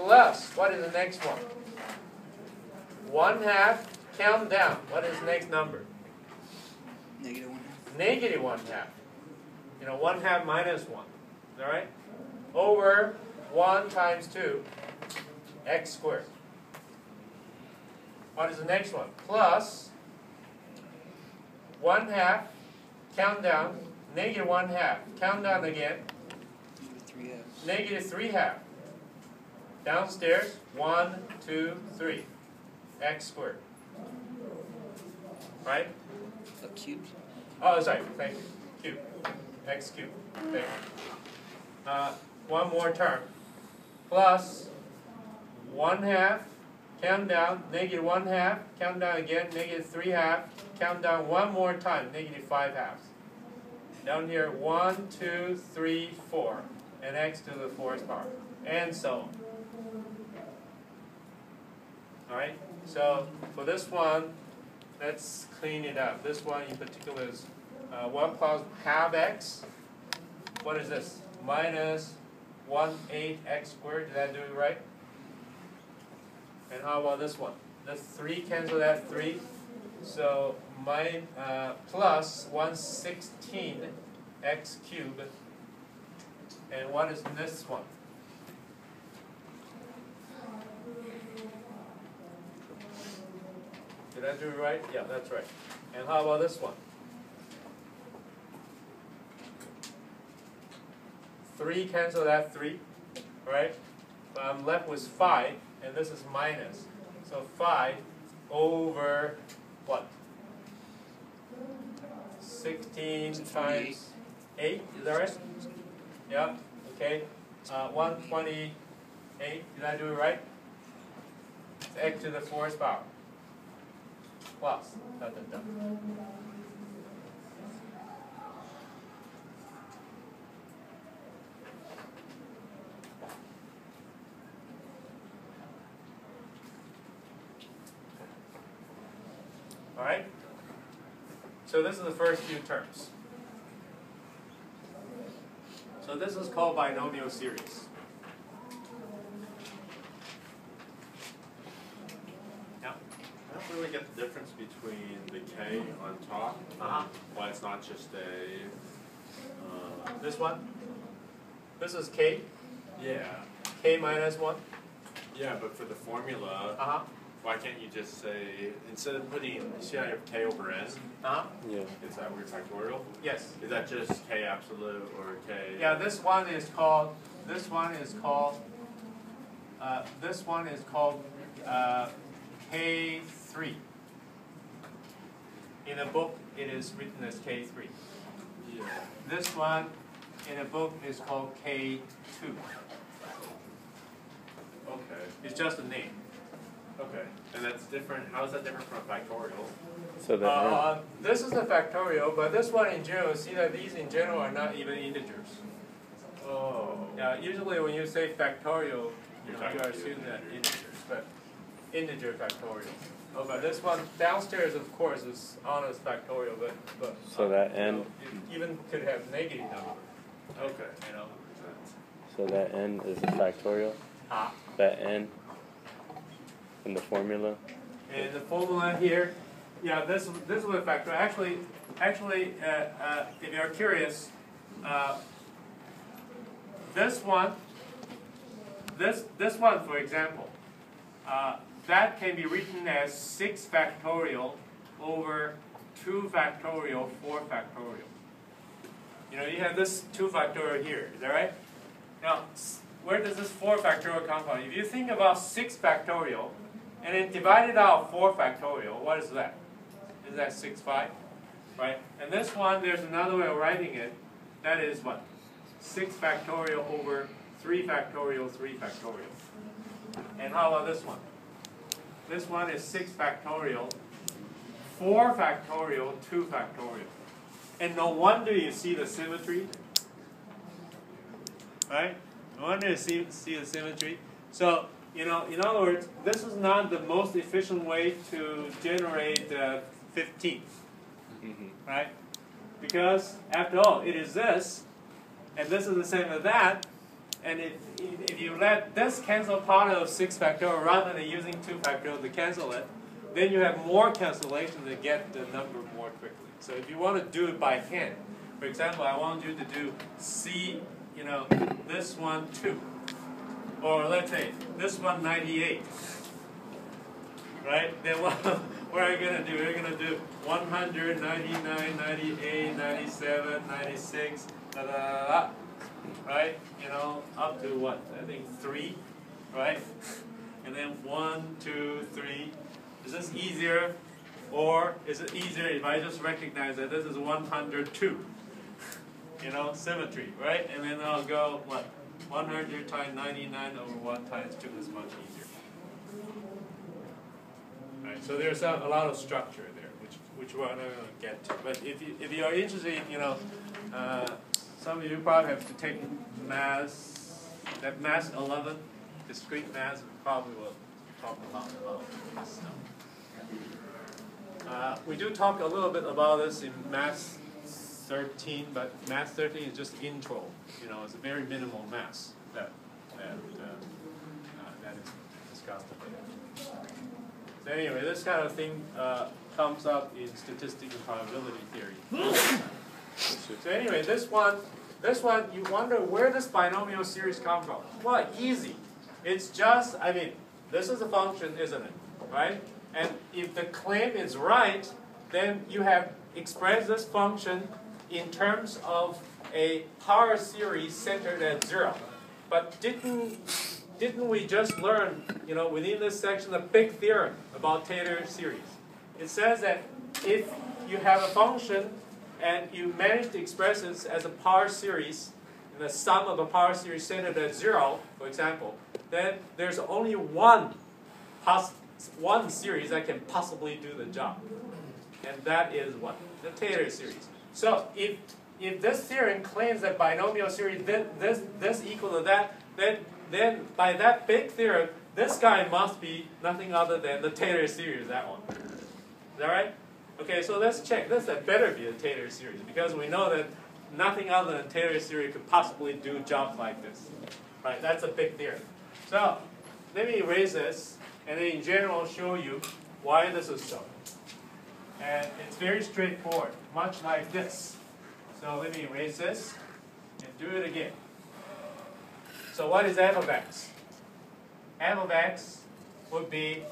plus, what is the next one? 1/2, count down. What is the next number? Negative 1/2. Negative 1/2. 1/2 minus 1. All right? Over 1 times 2, x squared. What is the next one? Plus 1/2, count down, negative 1/2. Count down again. Negative 3/2. Downstairs, 1, 2, 3. X squared. Right? Cubed. Oh, sorry. Thank you. Cube. X cubed. Thank you. One more term. Plus 1/2. Count down. Negative 1/2. Count down again. Negative 3/2. Count down one more time. Negative 5/2. Down here, 1, 2, 3, 4. And x to the 4th power. And so on. Alright? So, for this one, let's clean it up. This one in particular is 1 plus half x. What is this? Minus 1/8 x squared. Did I do it right? And how about this one? The 3 cancel that 3. So, plus 1/16 x cubed. And what is this one? Did I do it right? Yeah, that's right. And how about this one? 3 cancel that 3, right? But I'm left with 5, and this is minus. So 5 over what? 16 times 8, is that right? Yeah, okay. 128, did I do it right? It's x to the 4th power. Plus, dot, dot, dot. All right? So this is the first few terms. So this is called binomial series. Yeah? I don't really get the difference between the k on top. Why it's not just a... This one? This is k? Yeah. K minus 1? Yeah, but for the formula, why can't you just say, instead of putting, you see how you have k over n? Yeah. Is that weird factorial? Yes. Is that just k absolute or k? Yeah, this one is called K3. In a book, it is written as K3. Yeah. This one in a book is called K2. Okay. It's just a name. Okay. And that's different. How is that different from a factorial? So that this is a factorial, but this one in general, see that these in general are not even integers. Oh. Yeah, usually when you say factorial, you You're are assuming that integers, but integer factorial. Oh, but this one downstairs, of course, is honest factorial, but so that n, it even could have negative number. Okay. so that n is a factorial. That n in the formula. And the formula here, yeah, this is a factor. Actually, if you're curious, this one, for example, that can be written as 6 factorial over 2 factorial, 4 factorial. You have this 2 factorial here, is that right? Now, where does this 4 factorial come from? If you think about 6 factorial, and then divide it out 4 factorial, what is that? Is that 6, 5? Right? And this one, there's another way of writing it. That is what? 6 factorial over 3 factorial, 3 factorial. And how about this one? This one is 6 factorial, 4 factorial, 2 factorial. And no wonder you see the symmetry. Right? No wonder you see the symmetry. So, in other words, this is not the most efficient way to generate 15. Right? Because, after all, it is this, and this is the same as that, And if you let this cancel part of 6 factorial rather than using 2 factorial to cancel it, then you have more cancellation to get the number more quickly. So if you want to do it by hand, for example, I want you to do C, this one 2. Or let's say this one 98. Right? Then what are you going to do? You're going to do 100, 99, 98, 97, 96, da da da da. Right? Up to what? I think 3. Right? And then 1, 2, 3. Is this easier? Or is it easier if I just recognize that this is 102? Symmetry, right? And then I'll go, what? 100 times 99 over 1 times 2 is much easier. Right? So there's a lot of structure there, which we're not going to get to. But if you're interested, some of you probably have to take math, that math 11, discrete math, probably will talk a lot about this stuff. We do talk a little bit about this in math 13, but math 13 is just intro. It's a very minimal math that is discussed today. So anyway, this kind of thing comes up in statistics and probability theory. So anyway, this one, you wonder where this binomial series comes from. Well, easy. It's just, this is a function, isn't it? Right? And if the claim is right, then you have expressed this function in terms of a power series centered at 0. But didn't we just learn, within this section, a big theorem about Taylor series? It says that if you have a function and you manage to express it as a power series, the sum of a power series centered at 0, for example, then there's only one series that can possibly do the job. And that is what? The Taylor series. So if this theorem claims that binomial series, this equal to that, then by that big theorem, this guy must be nothing other than the Taylor series, that one. Is that right? Okay, so let's check. This had better be a Taylor series, because we know that nothing other than Taylor series could possibly do jobs like this. Right, that's a big theorem. So let me erase this, and then in general show you why this is so. And it's very straightforward, much like this. So let me erase this and do it again. So what is f of x? F of x would be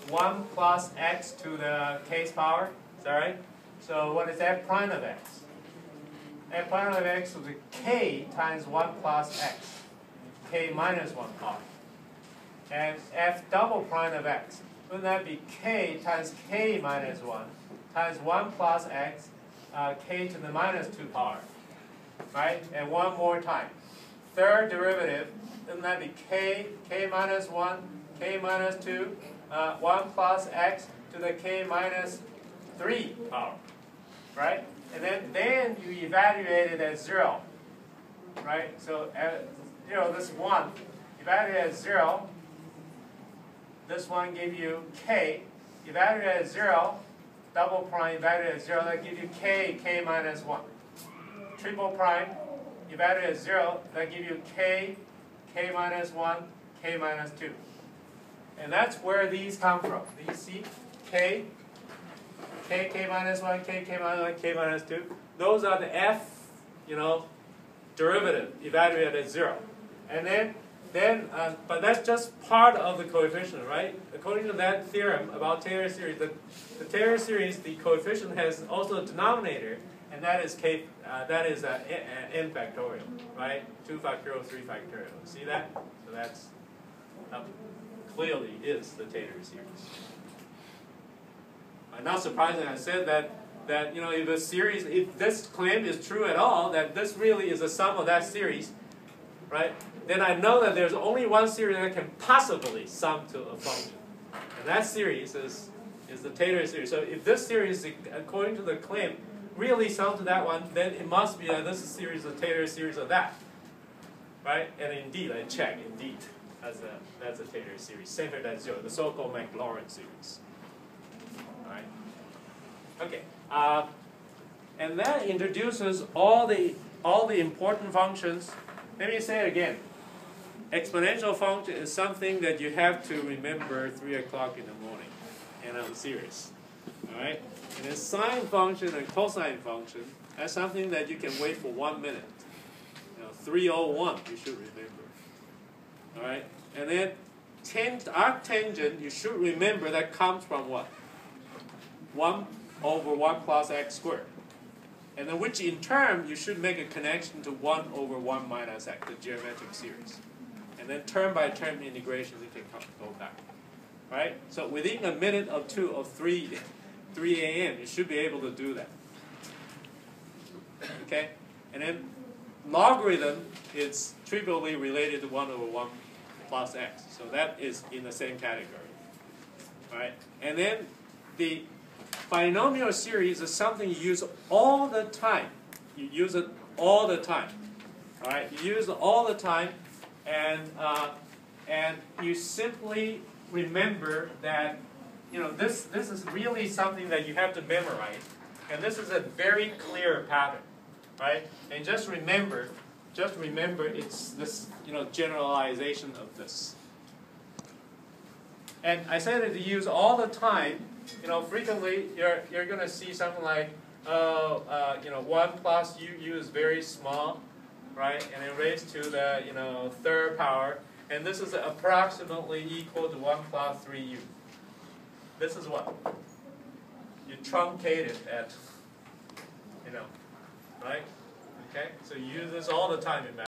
1 plus x to the k's power. Is that right? So what is f prime of x? F prime of x would be k times 1 plus x. K minus 1 power. And f double prime of x, wouldn't that be k times k minus 1 times 1 plus x, k to the minus 2 power. Right? And one more time. Third derivative, wouldn't that be k minus 1, k minus 2, 1 plus x to the k minus 3 power. Right? And then you evaluate it at 0. Right? So, this 1, evaluate at 0. This one give you k, evaluate at 0, double prime, evaluate at 0, that give you k minus 1. Triple prime, evaluate at 0, that give you k minus 1, k minus 2. And that's where these come from. These see k minus 1, k minus 1, k minus 2. Those are the f, derivative evaluated at 0. And then, but that's just part of the coefficient, right? According to that theorem about Taylor series, the Taylor series, the coefficient has also a denominator, and that is n factorial, right? 2 factorial, 3 factorial. See that? So that's clearly is the Taylor series. Not surprising, I said that if this claim is true at all, that this really is a sum of that series, right? Then I know that there's only one series that can possibly sum to a function. And that series is the Taylor series. So if this series, according to the claim, really sum to that one, then it must be that this is series of Taylor series of that. Right? And indeed, I check, indeed, that's a Taylor series, centered at 0, the so-called Maclaurin series. Alright? Okay. And that introduces all the important functions. Let me say it again. exponential function is something that you have to remember 3 o'clock in the morning, and I'm serious. All right? And then sine function and cosine function, that's something that you can wait for 1 minute. 3:01 you should remember. All right? And then arctangent, you should remember that comes from what? 1 over 1 plus x squared. And then which in term, you should make a connection to 1 over 1 minus x, the geometric series. And then term by term integration, you can go back. Right? So within a minute or two of 3 a.m., you should be able to do that. Okay? And then logarithm is trivially related to 1 over 1 plus x. So that is in the same category. Right? And then the binomial series is something you use all the time. You use it all the time. All right? You use it all the time, and you simply remember that this is really something that you have to memorize, and this is a very clear pattern, right? And just remember it's this generalization of this. And I said that you use all the time. Frequently you're going to see something like 1 plus u is very small, right? And it raised to the third power, and this is approximately equal to 1 plus 3u. This is what you truncate it at, right? Okay, so you use this all the time in math.